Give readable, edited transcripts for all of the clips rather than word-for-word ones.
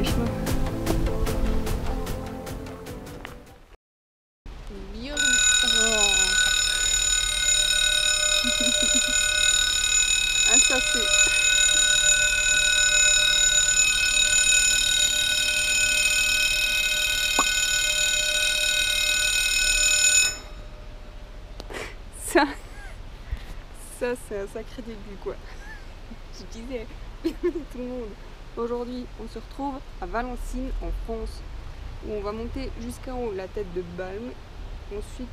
chemin. Ah, ça c'est... Ça c'est un sacré début quoi. Je disais tout le monde. Aujourd'hui on se retrouve à Valencines en France où on va monter jusqu'en haut la tête de Balme. Ensuite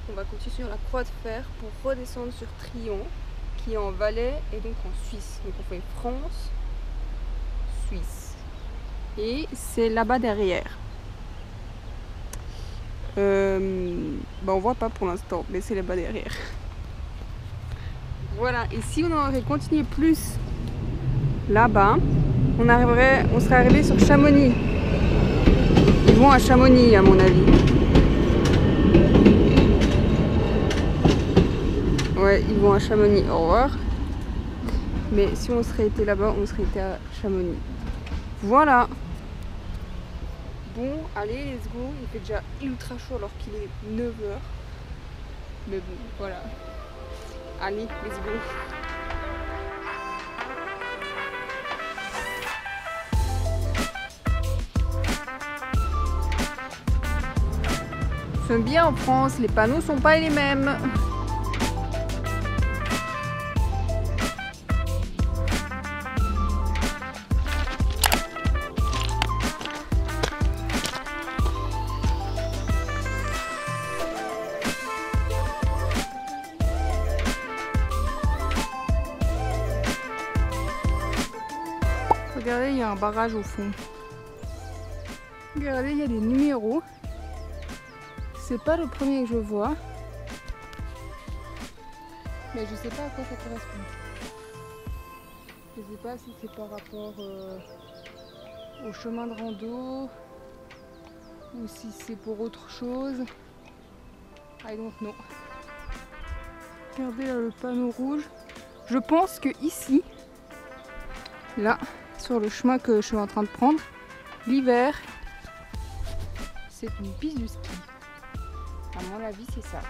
on va continuer sur la Croix de Fer pour redescendre sur Trion qui est en Valais et donc en Suisse. Donc on fait France, Suisse. Et c'est là-bas derrière. On voit pas pour l'instant mais c'est là-bas derrière. Voilà, et si on aurait continué plus là-bas, on serait arrivé sur Chamonix. Ils vont à Chamonix à mon avis. Ouais, ils vont à Chamonix, au revoir. Mais si on serait été là-bas, on serait été à Chamonix. Voilà. Bon, allez, let's go. Il fait déjà ultra chaud alors qu'il est 9 h. Mais bon, voilà. Allez, let's go. C'est bien en France, les panneaux sont pas les mêmes. Regardez, il y a un barrage au fond. Regardez, il y a des numéros. C'est pas le premier que je vois. Mais je sais pas à quoi ça correspond. Je sais pas si c'est par rapport au chemin de rando ou si c'est pour autre chose. I don't know. Regardez là le panneau rouge. Je pense que ici, là, sur le chemin que je suis en train de prendre, l'hiver, c'est une piste de ski. À mon avis, c'est ça.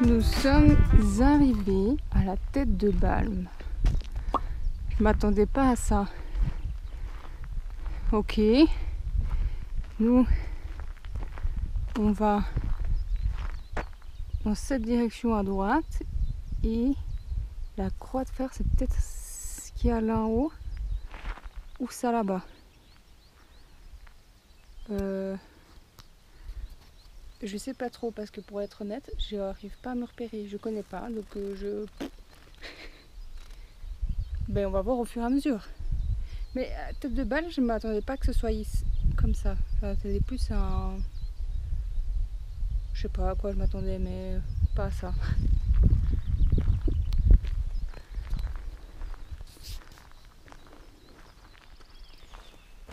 Nous sommes arrivés à la tête de Balme. Je m'attendais pas à ça. Ok. Nous, on va dans cette direction à droite et la Croix de Fer, c'est peut-être ce qu'il y a là en haut ou ça là-bas. Je sais pas trop parce que pour être honnête, je n'arrive pas à me repérer, je connais pas, donc on va voir au fur et à mesure. Mais à tête de Balme, je ne m'attendais pas que ce soit ici, comme ça. C'était plus un... Je sais pas à quoi je m'attendais, mais pas à ça.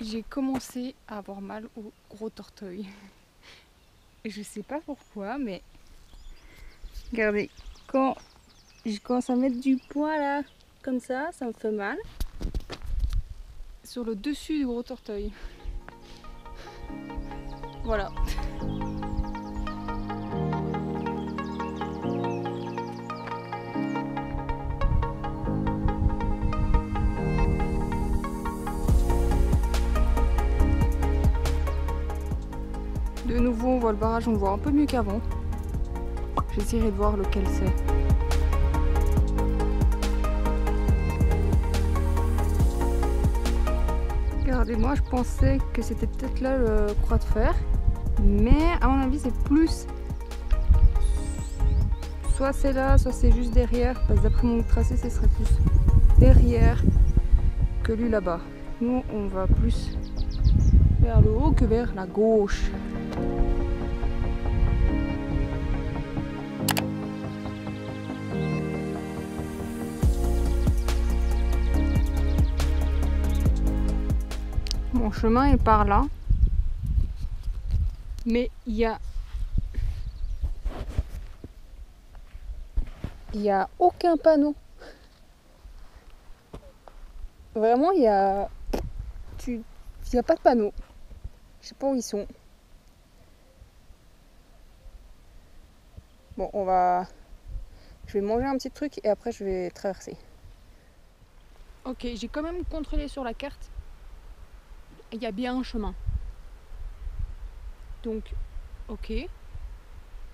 J'ai commencé à avoir mal au gros torteuil. Je sais pas pourquoi, mais regardez, quand je commence à mettre du poids là, comme ça me fait mal. Sur le dessus du gros torteuil. Voilà. De nouveau, on voit le barrage, on le voit un peu mieux qu'avant. J'essaierai de voir lequel c'est. Regardez, moi je pensais que c'était peut-être là le Croix de Fer, mais à mon avis c'est plus... Soit c'est là, soit c'est juste derrière, parce que d'après mon tracé, ce serait plus derrière que lui là-bas. Nous, on va plus vers le haut que vers la gauche. Mon chemin est par là. Mais il y a aucun panneau. Vraiment, il y a pas de panneau. Je sais pas où ils sont. Bon, je vais manger un petit truc et après je vais traverser. Ok, j'ai quand même contrôlé sur la carte. Il y a bien un chemin. Donc, ok.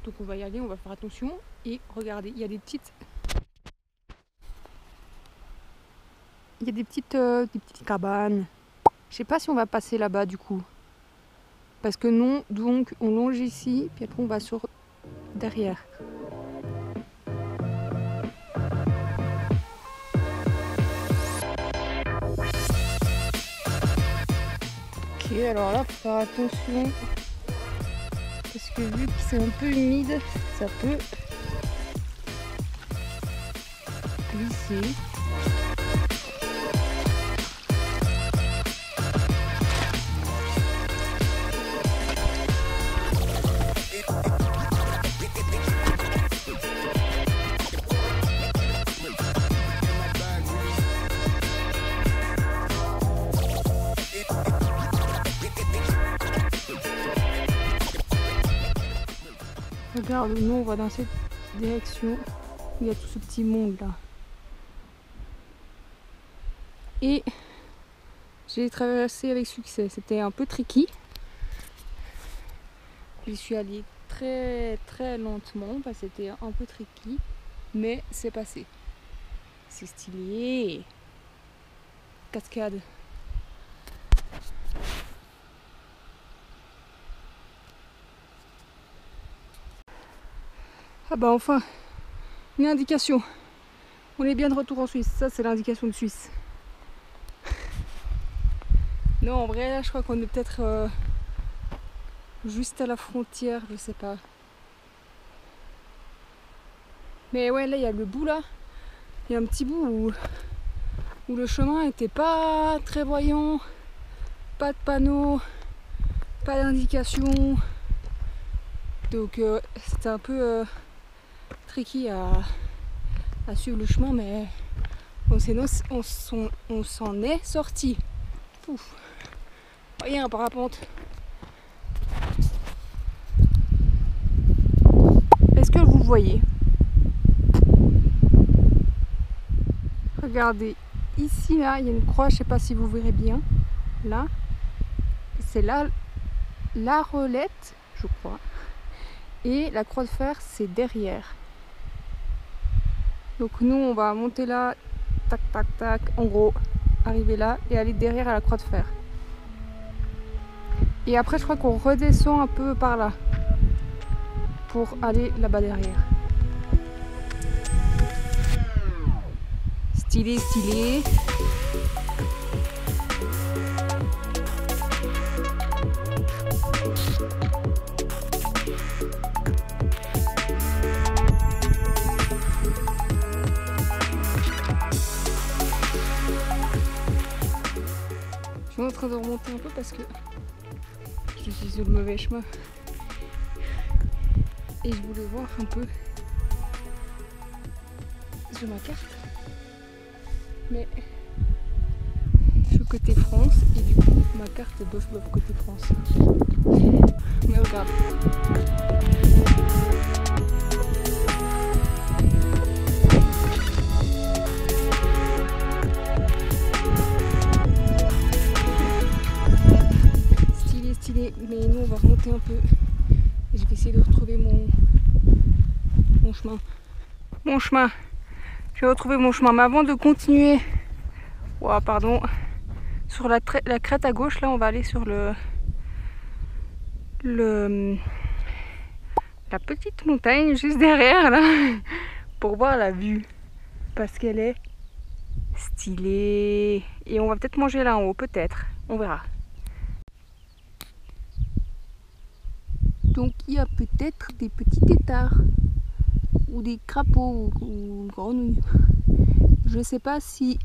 Donc on va y aller, on va faire attention. Et regardez, il y a des petites cabanes. Je sais pas si on va passer là-bas du coup. Parce que non, donc on longe ici, puis après on va sur derrière. Ok, alors là, faut faire attention. Parce que vu que c'est un peu humide, ça peut glisser. Regarde, nous on va dans cette direction. Il y a tout ce petit monde là. Et j'ai traversé avec succès. C'était un peu tricky. J'y suis allée très très lentement parce que c'était un peu tricky. Mais c'est passé. C'est stylé. Cascade. Ah bah enfin, une indication. On est bien de retour en Suisse. Ça c'est l'indication de Suisse. Non, en vrai là je crois qu'on est peut-être juste à la frontière, je sais pas. Mais ouais, là il y a le bout là. Il y a un petit bout où le chemin était pas très voyant. Pas de panneau, pas d'indication. Donc c'était un peu tricky à suivre le chemin, mais on s'en est sorti. Ouf. Il y a un parapente. Est-ce que vous voyez? Regardez, ici là, il y a une croix, je sais pas si vous verrez bien. Là, c'est là la Rolette, je crois. Et la croix de fer, c'est derrière. Donc nous, on va monter là, tac, tac, tac, en gros, arriver là et aller derrière à la croix de fer. Et après, je crois qu'on redescend un peu par là pour aller là-bas derrière. Stylé, stylé. Je suis en train de remonter un peu parce que je suis sur le mauvais chemin. Et je voulais voir un peu sur ma carte. Mais je suis côté France et du coup ma carte est bof côté France. Mais regarde. Stylé, mais nous on va remonter un peu. Et je vais essayer de retrouver mon chemin. Mon chemin. Je vais retrouver mon chemin. Mais avant de continuer, wow, pardon, sur la crête à gauche, là on va aller sur la petite montagne juste derrière là pour voir la vue parce qu'elle est stylée. Et on va peut-être manger là en haut, peut-être, on verra. Donc il y a peut-être des petits têtards ou des crapauds ou grenouilles. Je sais pas si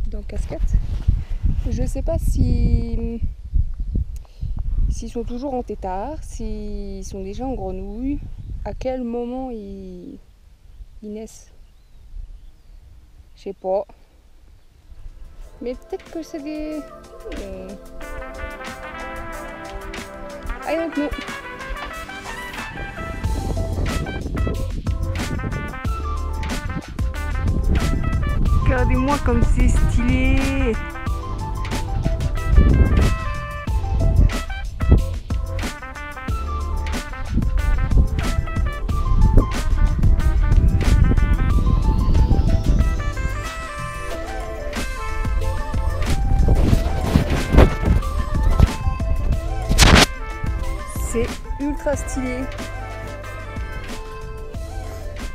dans Cascade Je sais pas si s'ils sont toujours en tétard, s'ils sont déjà en grenouille, à quel moment ils naissent. Je sais pas. Mais peut-être que c'est des... I don't know. Regardez-moi comme c'est stylé. C'est ultra stylé.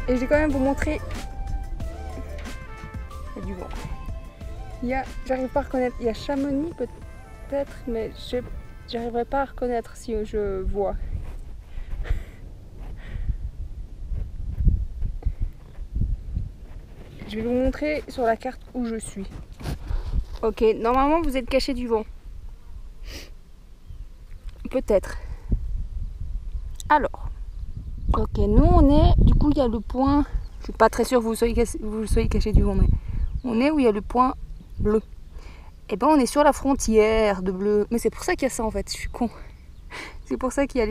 Et je vais quand même vous montrer. Il y a du vent. J'arrive pas à reconnaître. Il y a Chamonix peut-être, mais j'arriverai pas à reconnaître si je vois. Je vais vous montrer sur la carte où je suis. Ok, normalement vous êtes caché du vent. Peut-être. Alors, ok, nous on est, du coup il y a le point, je suis pas très sûre que vous soyez caché du vent, mais on est où il y a le point bleu. Et ben on est sur la frontière de bleu, mais c'est pour ça qu'il y a ça en fait, je suis con. C'est pour ça qu'il y a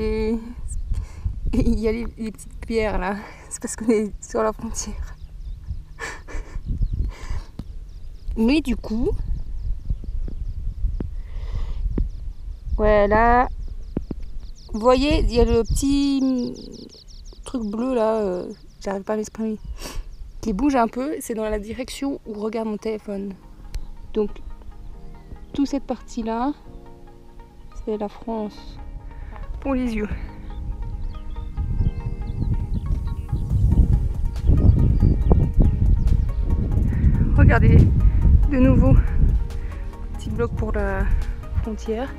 les petites pierres là, c'est parce qu'on est sur la frontière. Mais du coup, ouais là, vous voyez, il y a le petit truc bleu là, j'arrive pas à m'exprimer, qui bouge un peu, c'est dans la direction où regarde mon téléphone. Donc, toute cette partie là, c'est la France. Pour les yeux. Regardez, de nouveau, petit bloc pour la frontière.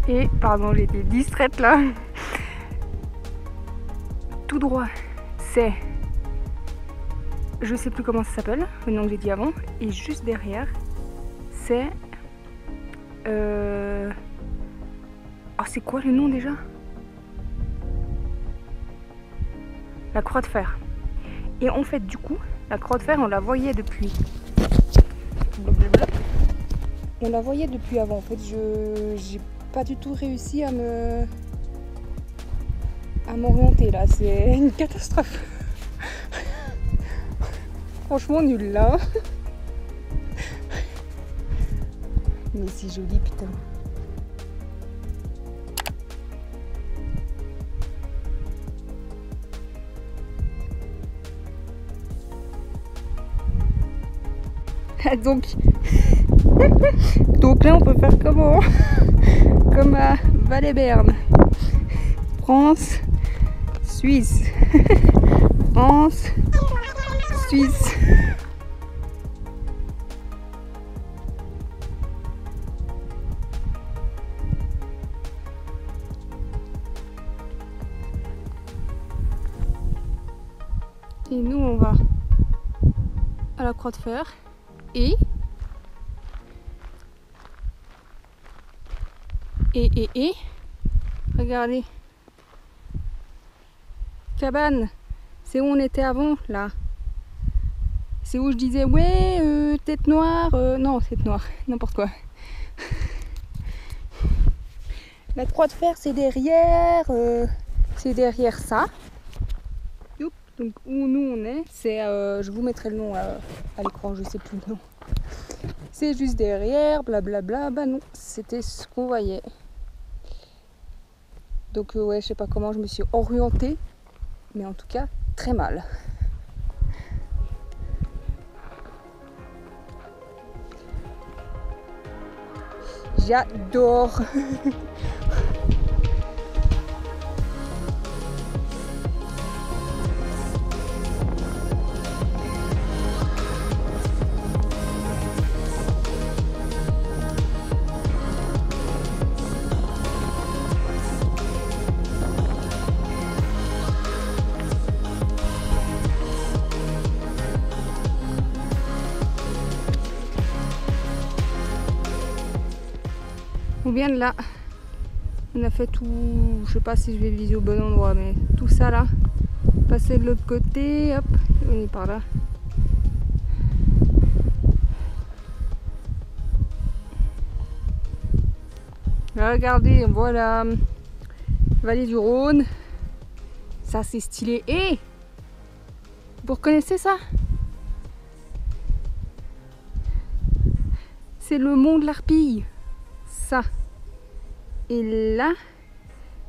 Et, pardon, j'ai été distraite là. Tout droit, c'est... Je sais plus comment ça s'appelle, le nom que j'ai dit avant. Et juste derrière, c'est... Oh, c'est quoi le nom déjà? La Croix de Fer. Et en fait, du coup, la Croix de Fer, on la voyait depuis... On la voyait depuis avant. En fait, j'ai pas du tout réussi à m'orienter là, c'est une catastrophe. Franchement nul là. Mais c'est joli putain. Donc là on peut faire comment? Comme à Valais-Berne. France, Suisse. France, Suisse. Et nous on va à la Croix de Fer et regardez, cabane, c'est où on était avant là. C'est où je disais ouais tête noire, non tête noire, n'importe quoi. La Croix de Fer c'est derrière ça. Donc où nous on est, c'est, je vous mettrai le nom à l'écran, je sais plus le nom. C'est juste derrière, blablabla, bah non, c'était ce qu'on voyait. Donc ouais, je sais pas comment je me suis orientée, mais en tout cas très mal. J'adore. On vient de là. On a fait tout, je sais pas si je vais viser au bon endroit, mais tout ça là. Passer de l'autre côté, hop, on est par là. Regardez, voilà, vallée du Rhône. Ça c'est stylé. Et vous reconnaissez ça? C'est le mont de l'Arpille. Ça. Et là,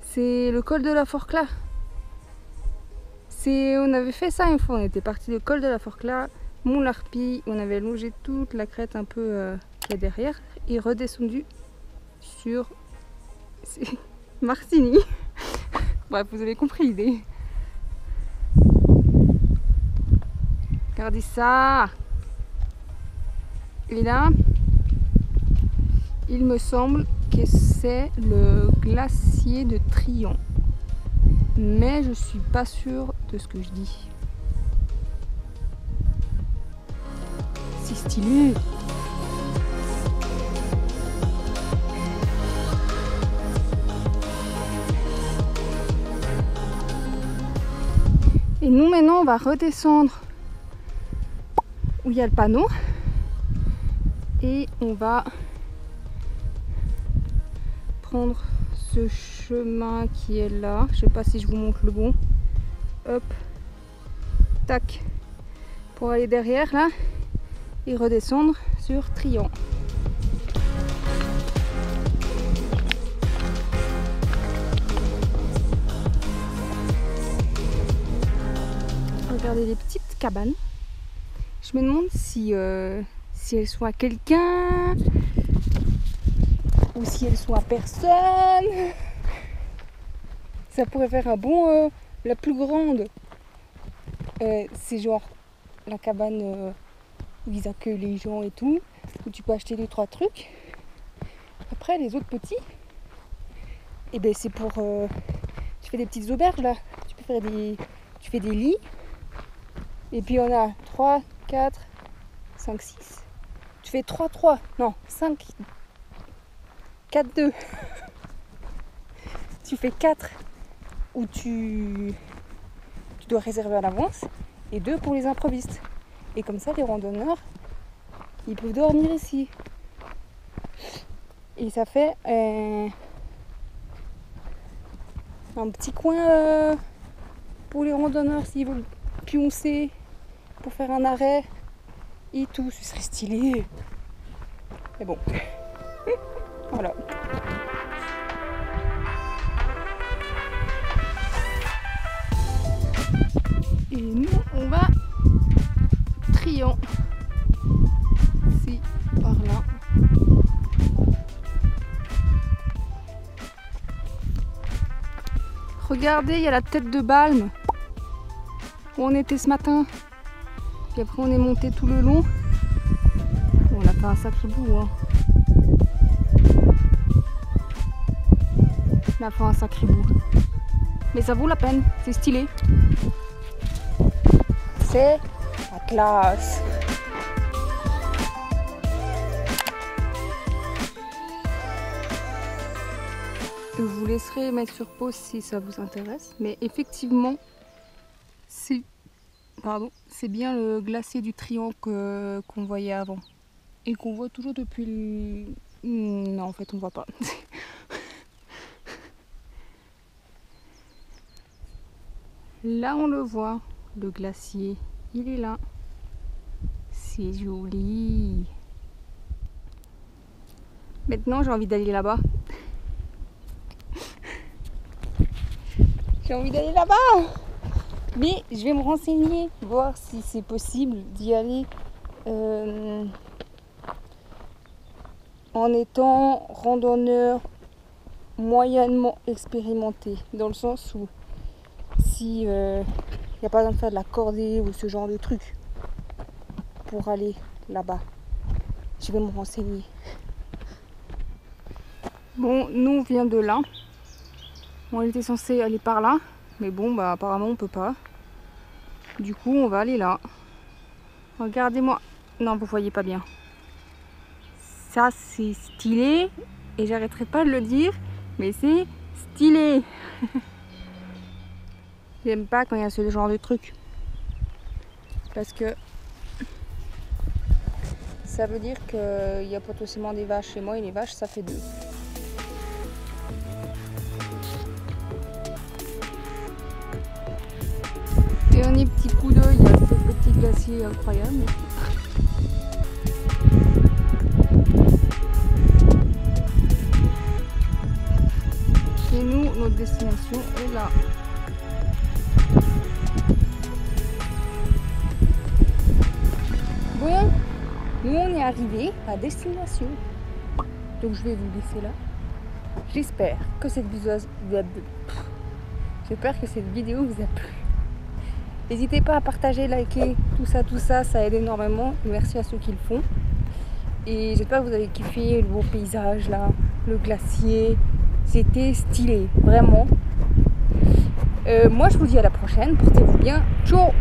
c'est le col de la Forclaz. On avait fait ça une fois, on était parti du col de la Forclaz, mont l'Arpille, on avait longé toute la crête un peu qu'il y a derrière et redescendu sur Martigny. Bref, vous avez compris l'idée. Regardez ça. Et là, il me semble que c'est le glacier de Trillon. Mais je suis pas sûre de ce que je dis. C'est stylé. Et nous maintenant on va redescendre où il y a le panneau. Et on va prendre ce chemin qui est là. Je sais pas si je vous montre le bon. Hop, tac, pour aller derrière là et redescendre sur Trillon. Regardez les petites cabanes. Je me demande si elles sont à quelqu'un ou si elles sont à personne. Ça pourrait faire un bon... la plus grande, c'est genre la cabane où ils accueillent les gens et tout, où tu peux acheter 2-3 trucs. Après les autres petits, et ben c'est pour... tu fais des petites auberges là, tu peux faire tu fais des lits. Et puis on a 3, 4, 5, 6. Tu fais 3, 3, non, 5, 4, 2. Tu fais 4 où tu dois réserver à l'avance et 2 pour les improvistes. Et comme ça, les randonneurs, ils peuvent dormir ici. Et ça fait un petit coin pour les randonneurs s'ils veulent pioncer, pour faire un arrêt et tout. Ce serait stylé. Mais bon, voilà. Et nous, on va Trillon. C'est par là. Regardez, il y a la tête de Balme où on était ce matin. Puis après, on est monté tout le long. On a fait un sacré bout. Hein. On a fait un sacré bout. Mais ça vaut la peine, c'est stylé. C'est la classe. Je vous laisserai mettre sur pause si ça vous intéresse. Mais effectivement, c'est bien le glacier du Trillon qu'on voyait avant. Et qu'on voit toujours depuis le... Non, en fait, on voit pas. Là, on le voit, le glacier. Il est là. C'est joli. Maintenant, j'ai envie d'aller là-bas. J'ai envie d'aller là-bas. Mais je vais me renseigner, voir si c'est possible d'y aller en étant randonneur moyennement expérimenté. Dans le sens où si il n'y a pas besoin de faire de la cordée ou ce genre de truc pour aller là-bas. Je vais me renseigner. Bon, nous on vient de là. On était censé aller par là. Mais bon, bah apparemment on peut pas. Du coup, on va aller là. Regardez-moi. Non, vous voyez pas bien. Ça, c'est stylé. et j'arrêterai pas de le dire, mais c'est stylé. J'aime pas quand il y a ce genre de truc. Parce que ça veut dire qu'il y a potentiellement des vaches chez moi et les vaches ça fait 2. Dernier petit coup d'œil à ce petit glacier incroyable. Et nous, notre destination est là. Bon, nous on est arrivé à destination. Donc je vais vous laisser là. J'espère que cette vidéo vous a plu. N'hésitez pas à partager, liker, tout ça, ça aide énormément. Merci à ceux qui le font. Et j'espère que vous avez kiffé le beau paysage là, le glacier. C'était stylé, vraiment. Moi je vous dis à la prochaine, portez-vous bien. Ciao!